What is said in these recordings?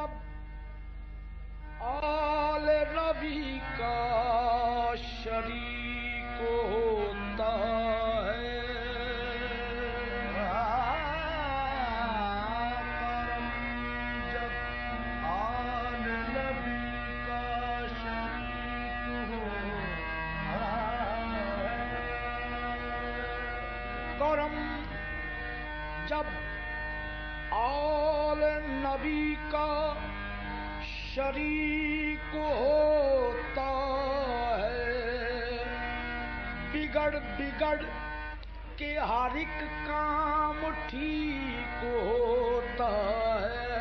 जब आल नबी का शरीक होता है, जब आल नबी का शरीक होता है, करम जब आल नबी का शरीक होता है, बिगड़ बिगड़ के हर एक काम ठीक होता है।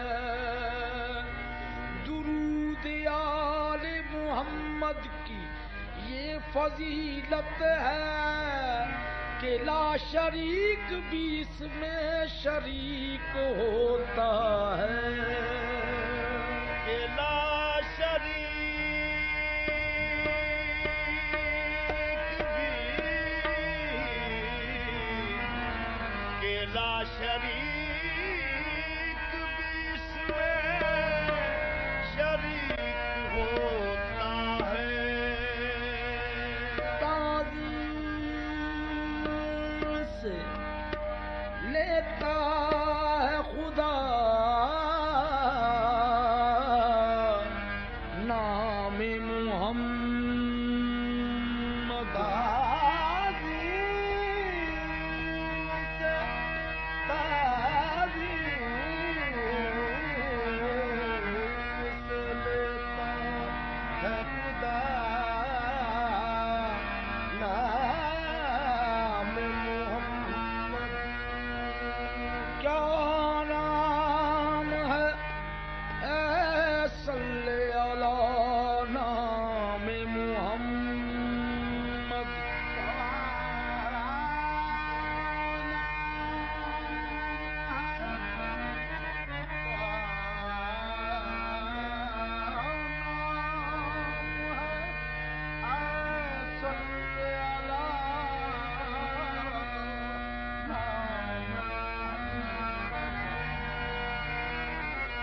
दुरूद आले मोहम्मद की ये फजीलत है कि ला शरीक भी इसमें शरीक होता है। शरीक भी इसमें शरीक होता है। ताज़ीम से लेता है खुदा नाम मुहम्मद।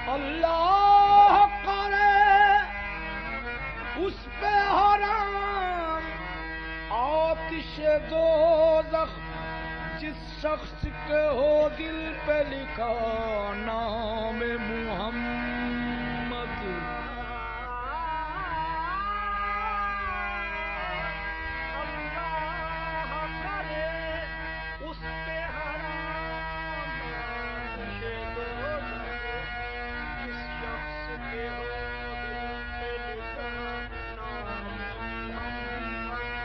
अल्लाह करे उस पे हराम आतिश दोज़ख जिस शख्स के हो दिल पे लिखा नाम मुहम्मद। अल्लाह करे उस पे हराम आतिश दोज़ख जिस शख्स के हो दिल पे लिखा नाम मुहम्मद।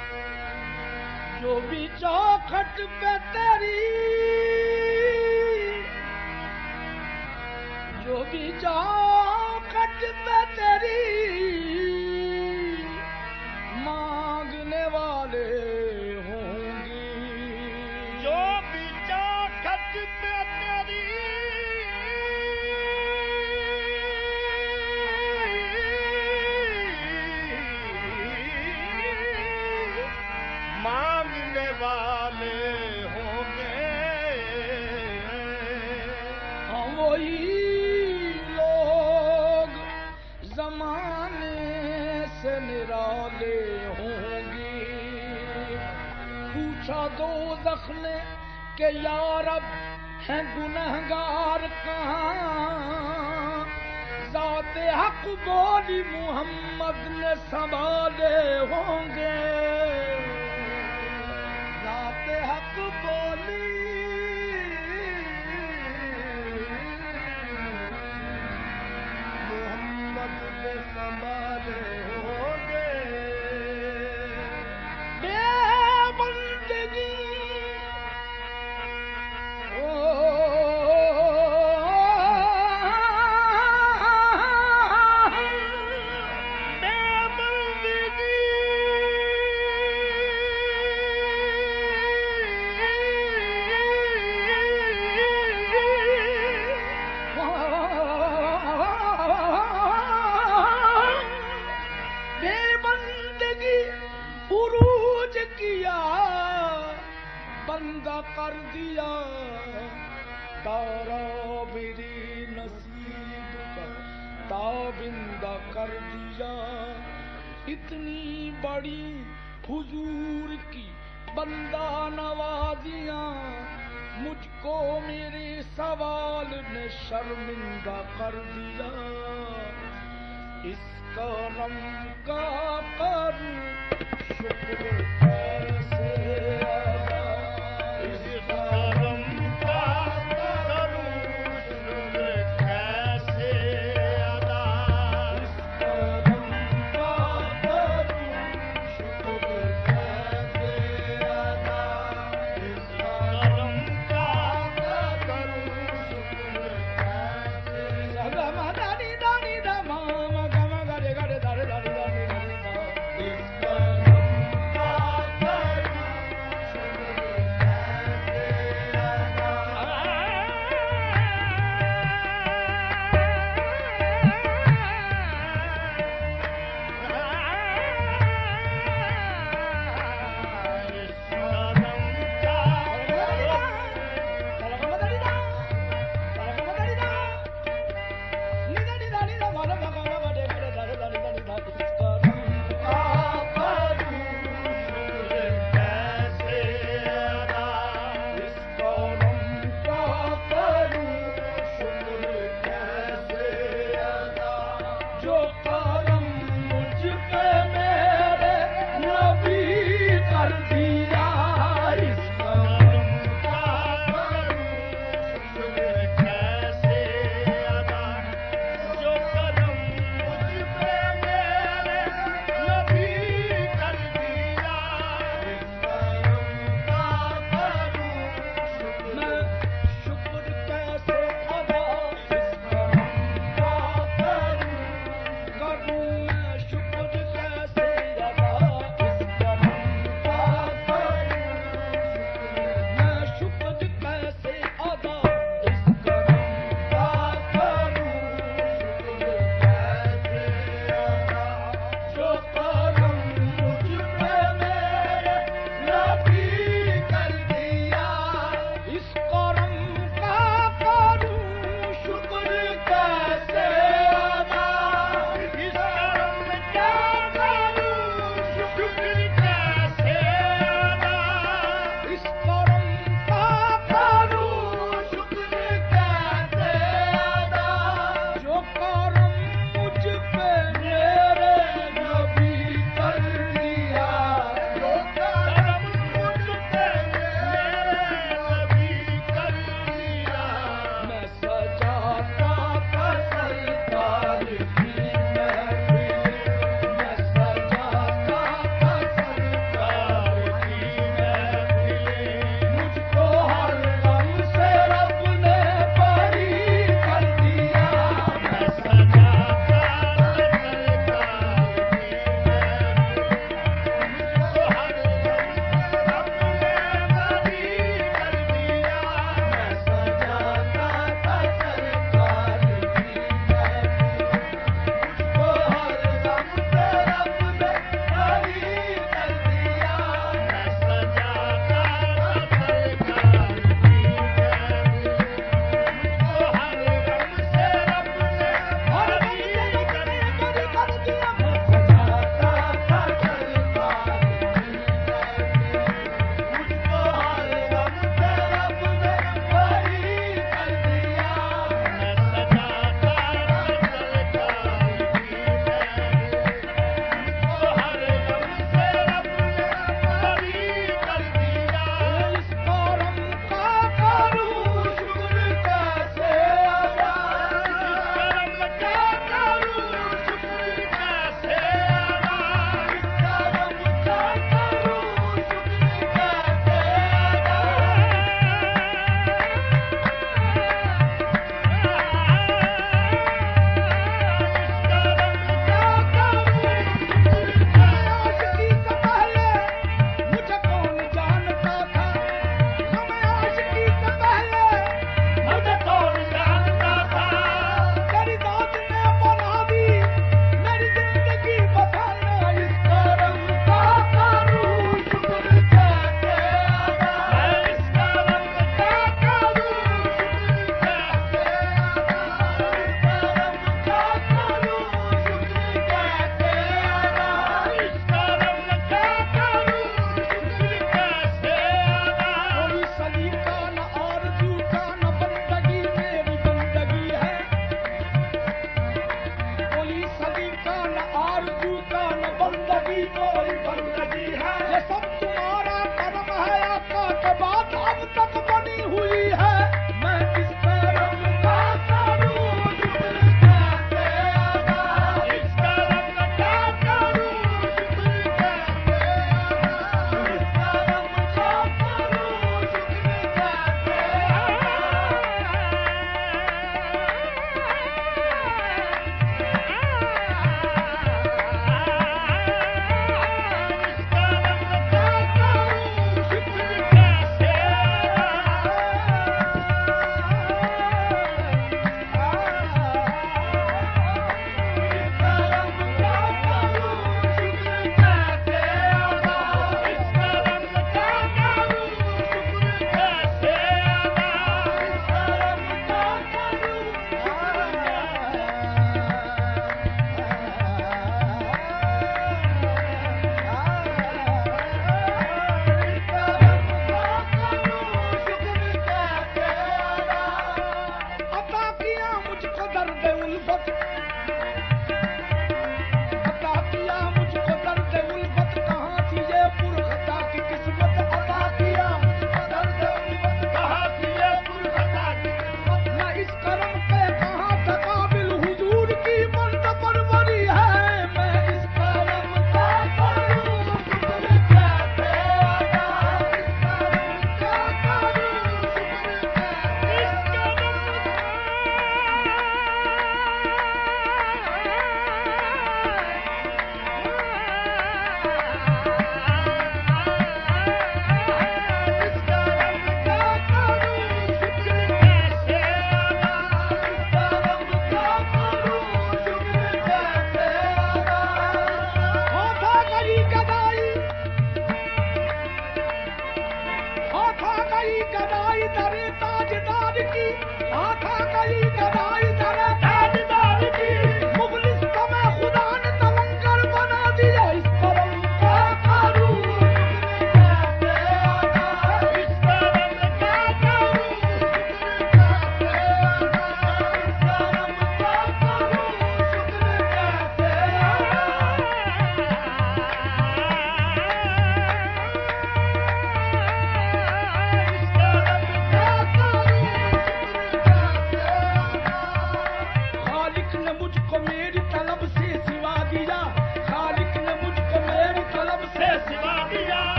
जो भी चौखट पे तेरी, जो भी चौखट पे तेरी मांगने वाले होंगे, जो भी चौखट पे तेरी मांगने वाले होंगे, हम वही लोग जमाने से निराले होंगे। पूछा दोज़ख ने कि या रब हैं गुनहगार कहाँ, ज़ाते हक बोली मोहम्मद ने संभाले होंगे। ज़ाते हक बोली मोहम्मद ने संभाले होंगे। बेबंदगी ओ बेबंदगी उरूज किया बंदा कर दिया तारा मेरी नसीब का, ताबिंदा कर दिया। इतनी बड़ी हुजूर की बंदा नवाजियां, मुझको मेरे सवाल ने शर्मिंदा कर दिया। इस करम का करूं शुक्र कैसे अदा, इस करम का करूं शुक्र कैसे अदा, इस करम का करूं शुक्र कैसे अदा, इस करम का करूं शुक्र कैसे सदा मदानी दानी दमा मगम गरे गरे दरे दरे दरे दरे दा। इस करम का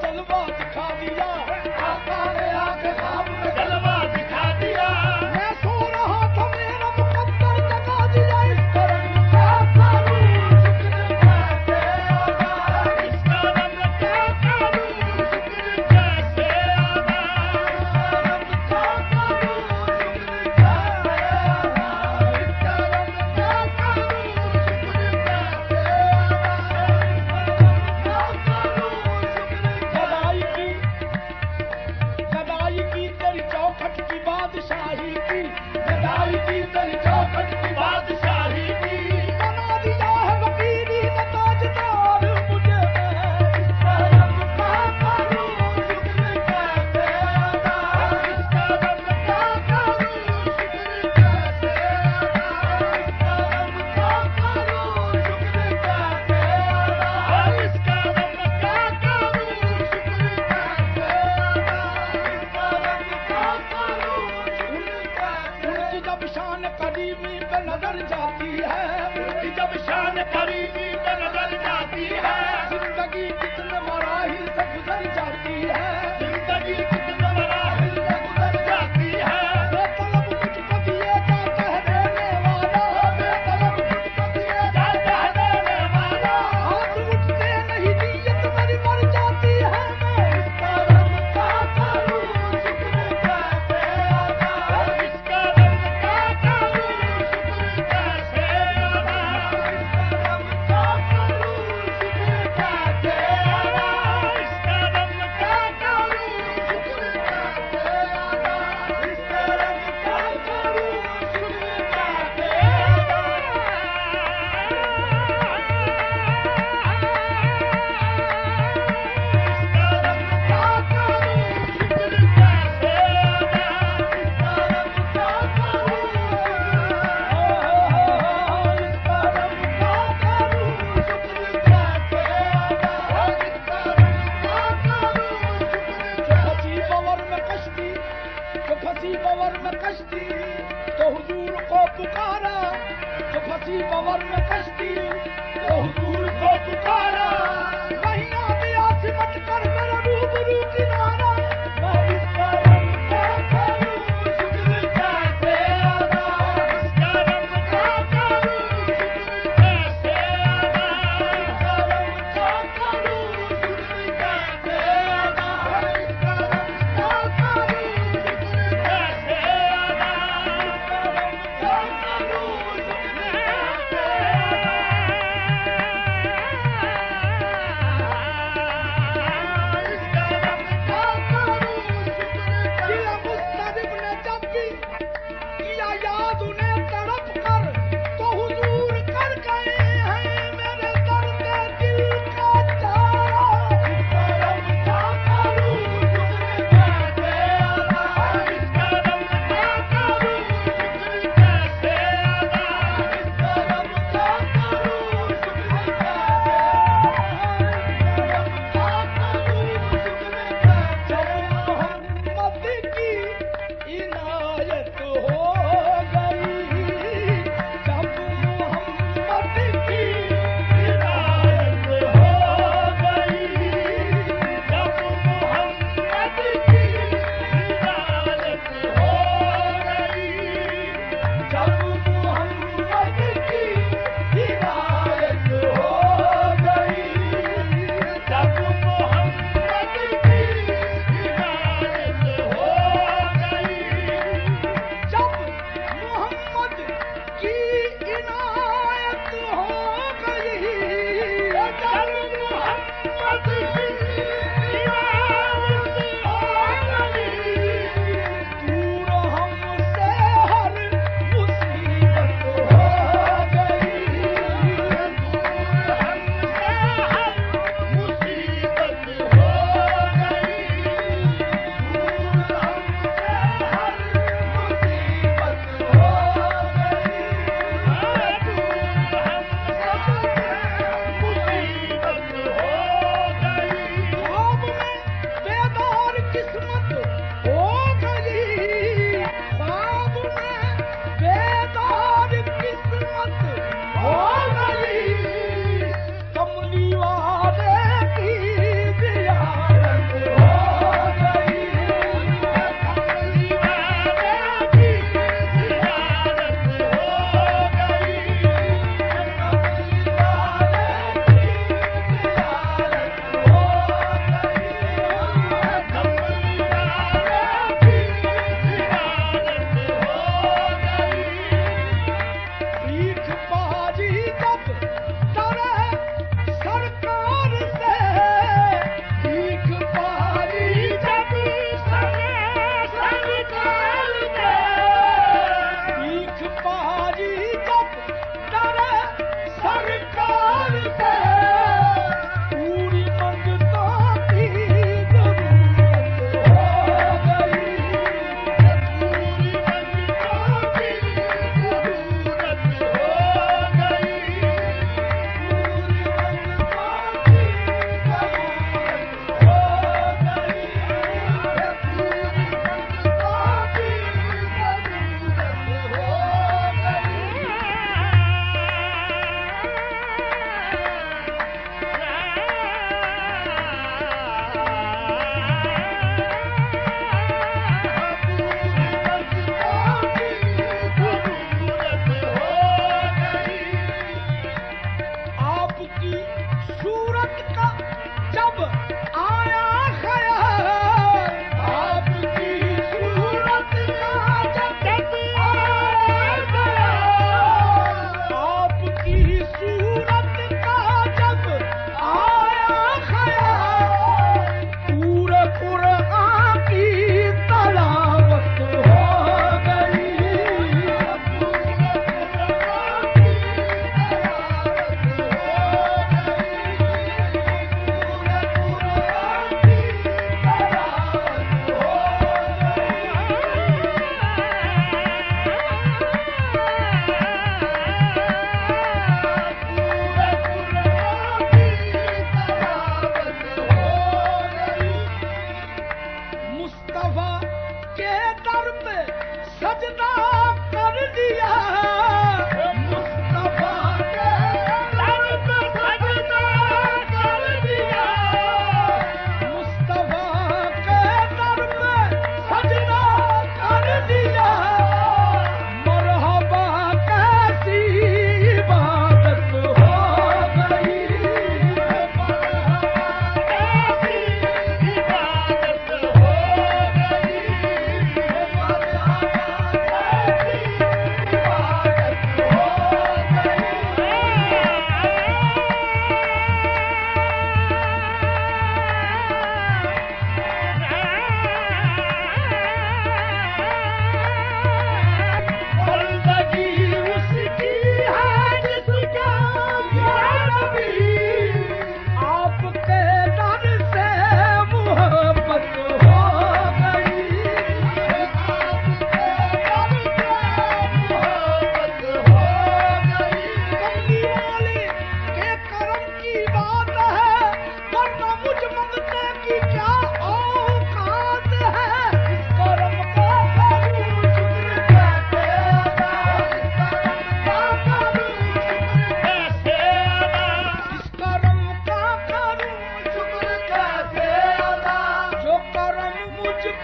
जलवा दिखा दिया, आका ने आके ख्वाब में जलवा दिखा दिया। मैं सो रहा था मेरा मुकद्दर जगा दिया। इस करम क्या करूं शुक्र कैसे अदा, इस करम क्या करूं शुक्र कैसे अदा, करम क्या करूं शुक्र कैसे अदा, इस करम क्या करूं शुक्र कैसे अदा, करम क्या करूं शुक्र भलाई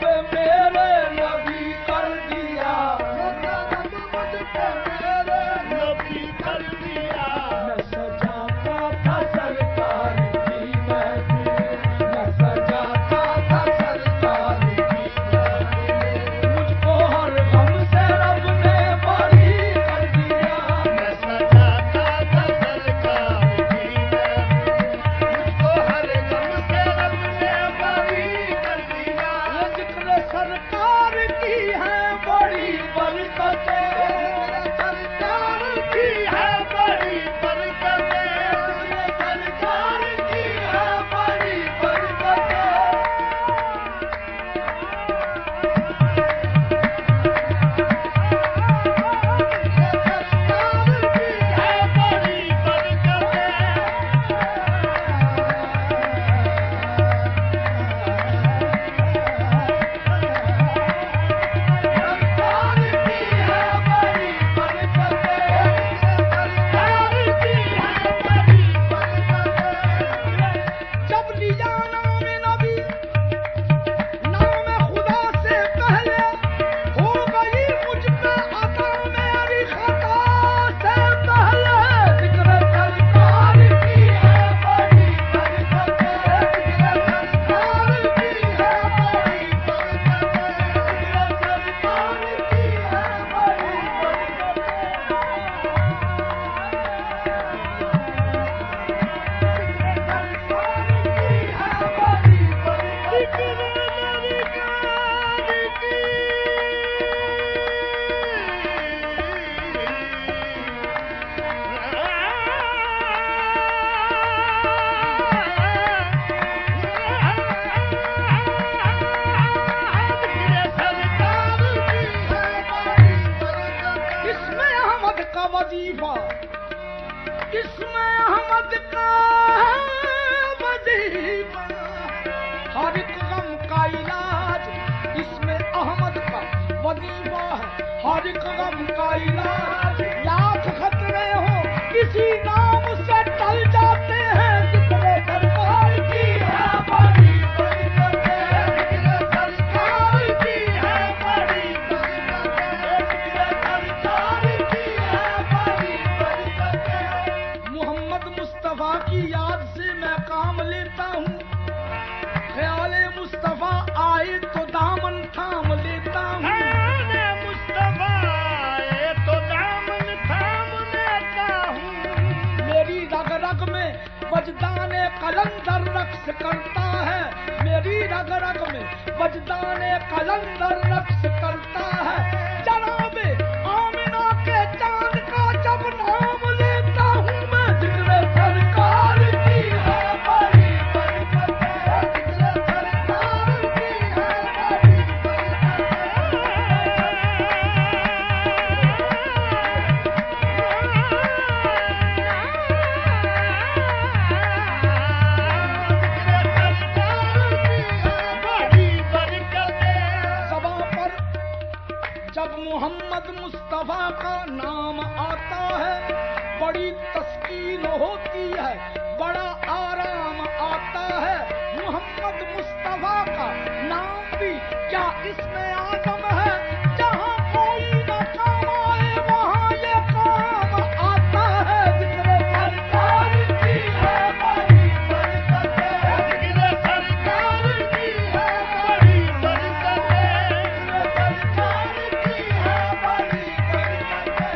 पे मेरे नबी कर दिया, मुझ पे मेरे नबी कर दिया। मैं सजाता था सरकार की महफिल, मैं सजाता था सरकार की महफिल, मुझको हर गम से रब ने बरी कर दिया, मैं सजाता था सरकार की महफिल, मुझको हर गम से रब ने बरी कर दिया। ये जिक्र सरकार की है बड़ी बरकतें, सरकार की है बड़ी बरकतें, सरकार की है बड़ी बरकतें। सरकार की है बड़ी जब लिया नाम नबी नाम खुदा से पहले, हो गई मुझ पे अता मेरी खता से पहले। जिक्र सरकार की है बड़ी बरकतें, जिक्र सरकार की है बड़ी बरकतें, जिक्र सरकार की है बड़ी इसमें अहमद का वजीफा, इसमें अहमद का वजीफा, हर एक गम का इलाज इसमें अहमद का वजीफा है, हर एक गम का इलाज। लाख खतरे हो किसी नाम से टल जाते हैं, जिक्र सरकार की है बड़ी बरकतें, जिक्र सरकार की है बड़ी बरकतें, जिक्र सरकार की है बड़ी बरकतें। मोहम्मद मुस्तफा की याद से मैं काम लेता हूँ, ख्याले मुस्तफा आए तो दामन थाम लेता हूँ। आने मुस्तफा आए तो दामन थाम लेता हूँ। मेरी रग रग में वजदाने कलंदर रक्स करता है, मेरी रग रग में वजदाने कलंदर रक्स करता है। जनाबे आमिना के चांद का जब नाम लेता हूँ मैं, जिक्र सरकार की है बड़ी बरकतें, जिक्र सरकार की है बड़ी सभा पर जब मोहम्मद मुस्तफा का नाम आता है, बड़ी तस्कीन होती है, बड़ा आराम आता है। मोहम्मद मुस्तफा का नाम भी क्या इसमें आदम है, जहाँ कोई न काम आए वहाँ ये काम आता है। जिक्र सरकार की है बड़ी बरकतें, जिक्र सरकार की है बड़ी बरकतें, जिक्र सरकार की है बड़ी बरकतें।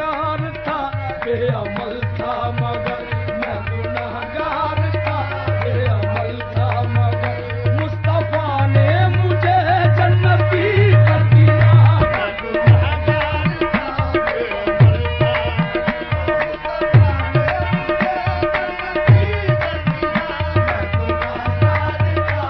गुनाहगार था, बेअमल था मगर मैं गुनाहगार था, बेअमल था मगर मुस्तफा ने मुझे जन्नती कर दिया। मैं गुनाहगार था, बेअमल था, मैं गुनाहगार था,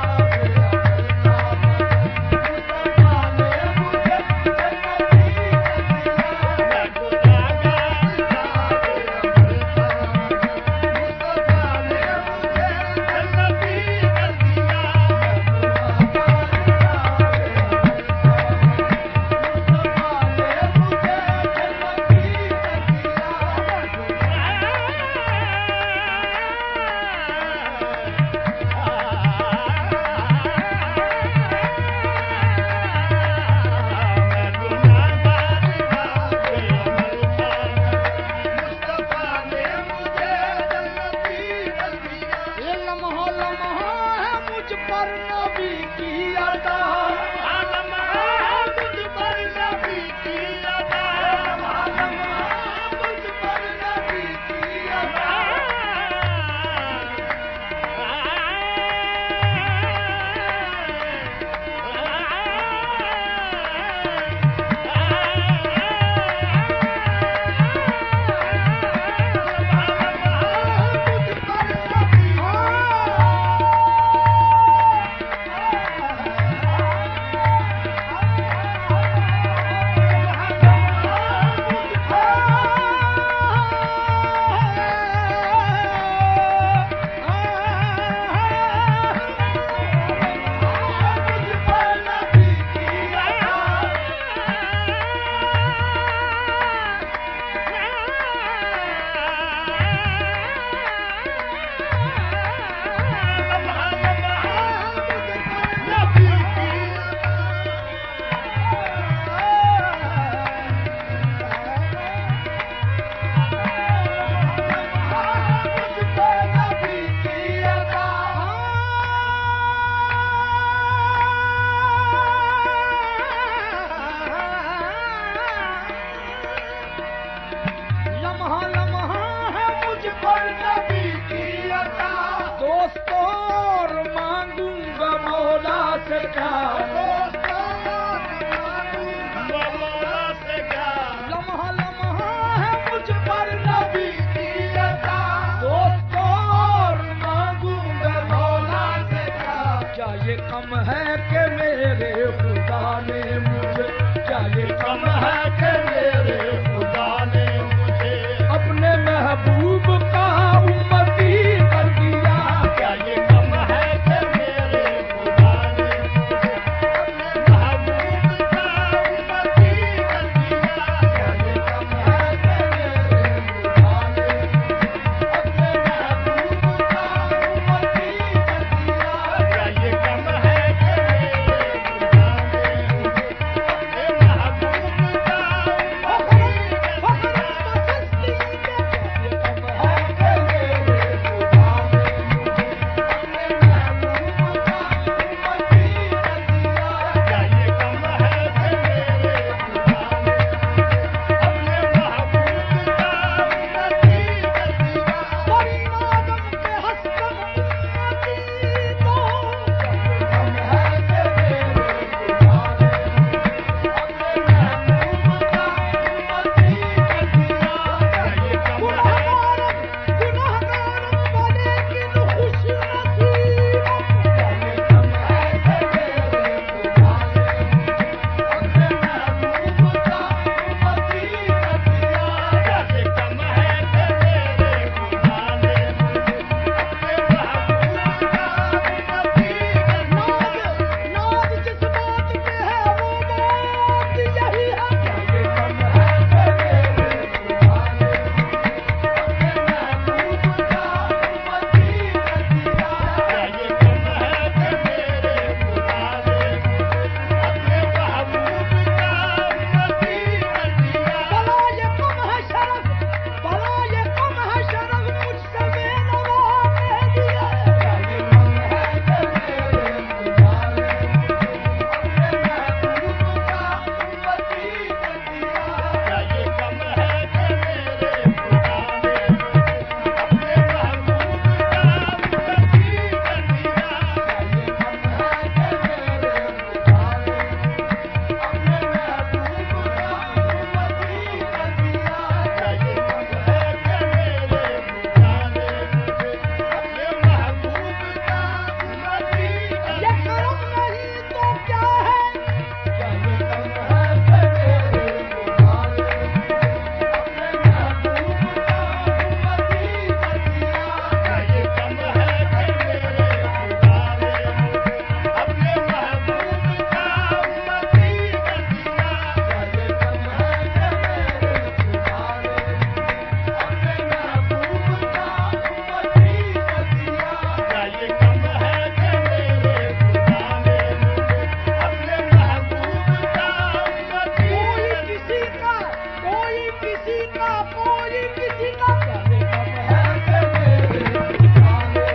कोई किसी का करे कम है ऐसे मेरे खुदा ने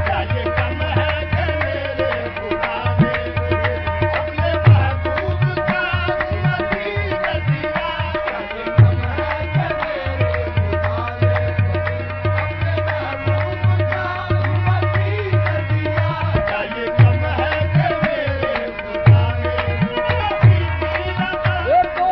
क्या ये कम है कि मेरे खुदा ने अपने महबूब का उम्मती कर दिया? क्या ये कम है कि मेरे खुदा ने अपने महबूब का उम्मती कर दिया? क्या ये कम है कि मेरे खुदा ने अपनी ये तो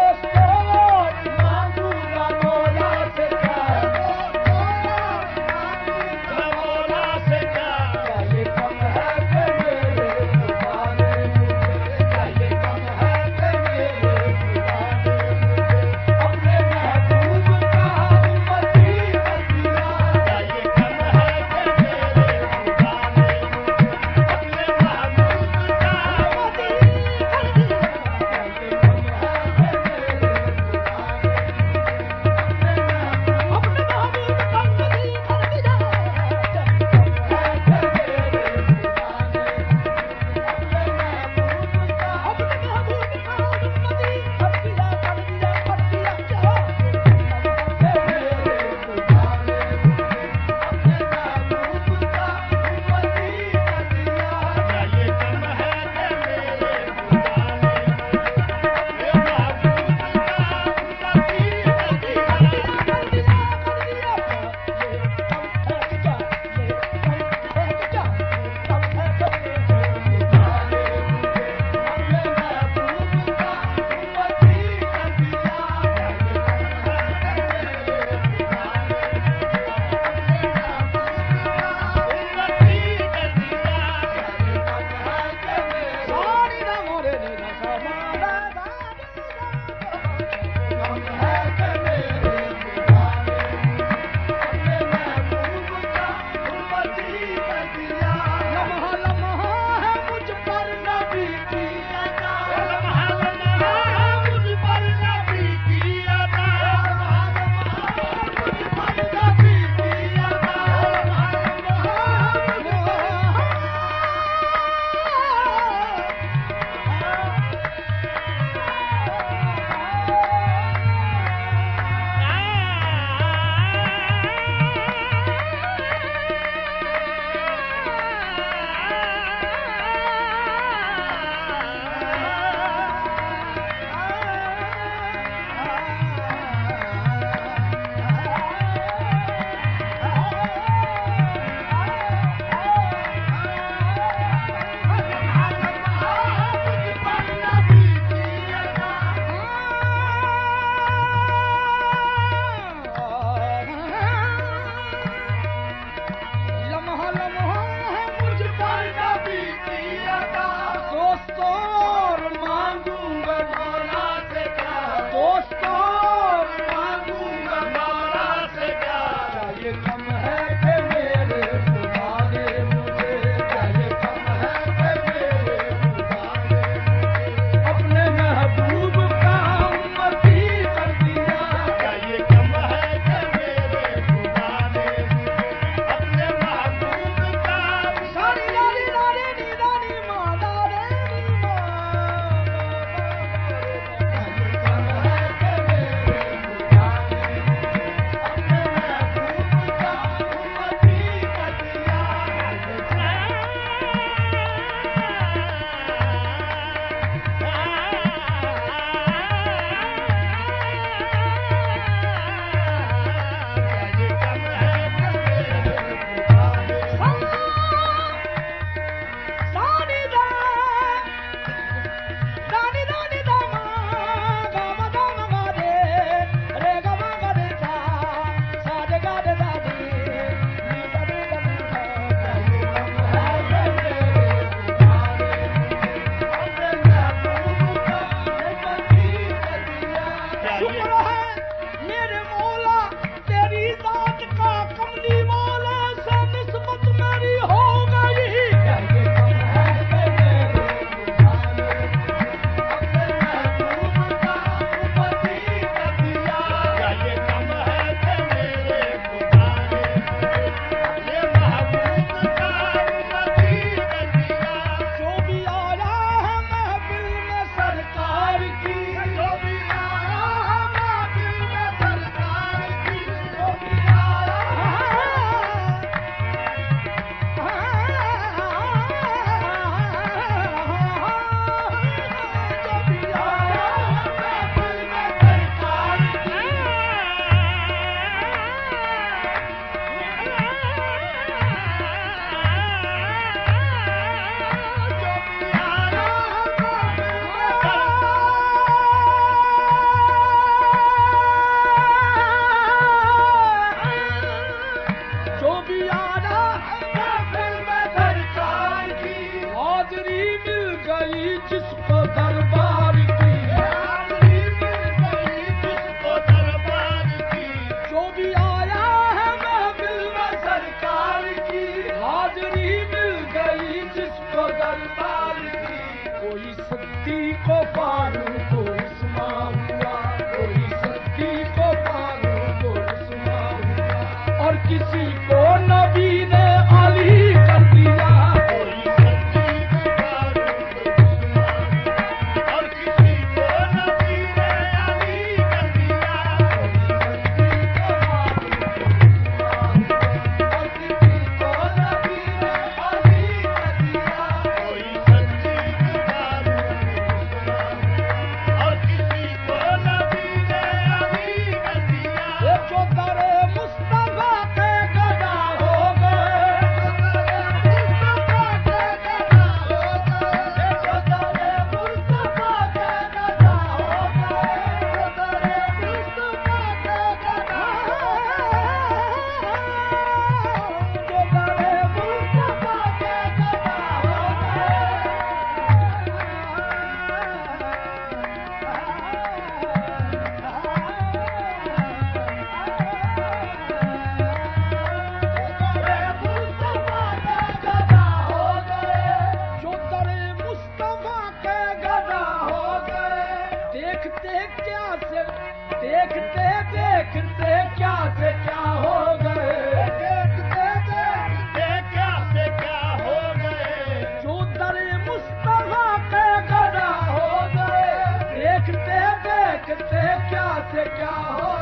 देखते क्या से देखते देखते क्या से क्या हो गए देखते देखते क्या से क्या हो गए जो दर मुस्तफा के गदा हो गए देखते देखते क्या से क्या हो